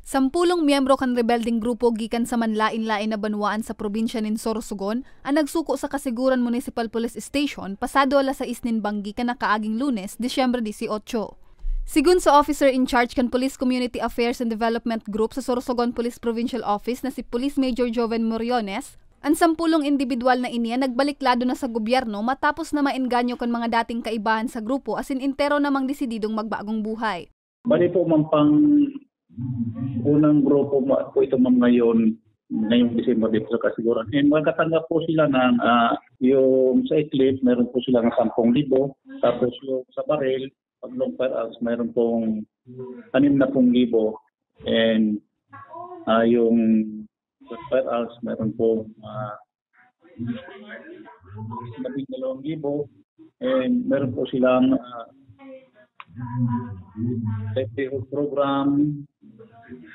Sampulong miyembro kan rebelding grupo gikan sa manlain-lain na banwaan sa probinsya nin Sorsogon ang nagsuko sa Kasiguran Municipal Police Station pasado alas 6 nin banggi kan nakaaging Lunes, Disyembre 18. Sigun sa officer in charge kan Police Community Affairs and Development Group sa Sorsogon Police Provincial Office na si Police Major Joven Moriones, ang sampulong individual na iniya nagbaliklado na sa gobyerno matapos na maengganyo kan mga dating kaibahan sa grupo asin intero namang desididong magbagong buhay. Bali po pang unang grupo po ito ngayong December dito sa Kasiguran. And magkatanggap po sila ng yung sa Eclipse, meron po sila ng 10,000. Tapos yung sa Baril, pag long firearms, meron pong 60,000. And yung firearms, meron pong 12,000. And meron po silang livelihood program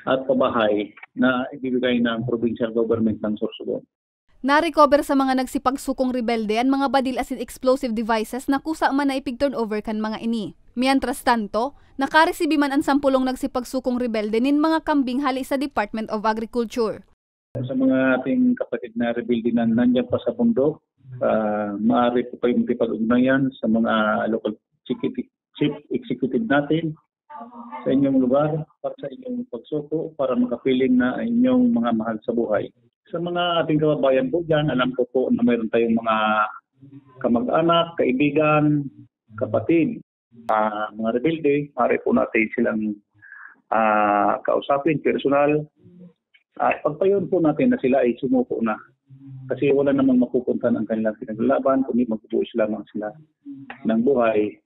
at pabahay na ibibigay ng provincial government ng Sorsogon. Na-recover sa mga nagsipagsukong rebelde ang mga badil asin explosive devices na kusa man na ipig-turnover kan mga ini. Mientras tanto, nakaresibi man ang sampulong nagsipagsukong rebelde nin mga kambing hali sa Department of Agriculture. Sa mga ating kapatid na rebelde na nandiyan pa sa bundok, maaari po kayong makipag-ugnayan sa mga local chief executive natin sa inyong lugar para sa inyong pagsuko para makapiling na inyong mga mahal sa buhay. Sa mga ating kababayan po dyan, alam ko po na mayroon tayong mga kamag-anak, kaibigan, kapatid, mga rebelde. Maaari po natin silang kausapin, personal. At pagpayon po natin na sila ay sumuko na. Kasi wala namang mapupuntan ang kanilang pinaglalaban, kundi magbubuhos lamang sila ng buhay.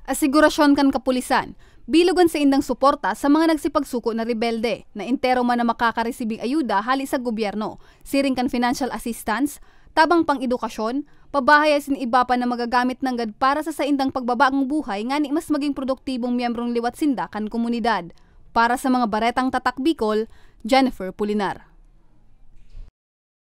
Asigurasyon kan kapulisan, bilugan sa indang suporta sa mga nagsipagsuko na rebelde na intero man na makakaresibing ayuda hali sa gobyerno, siring kan financial assistance, tabang pang-edukasyon, pabahay asin iba pa na magagamit ng gad para sa indang pagbabagang buhay ngani mas maging produktibong miyembrong liwat sinda kan komunidad. Para sa mga baretang tatak Bicol, Jennifer Pulinar.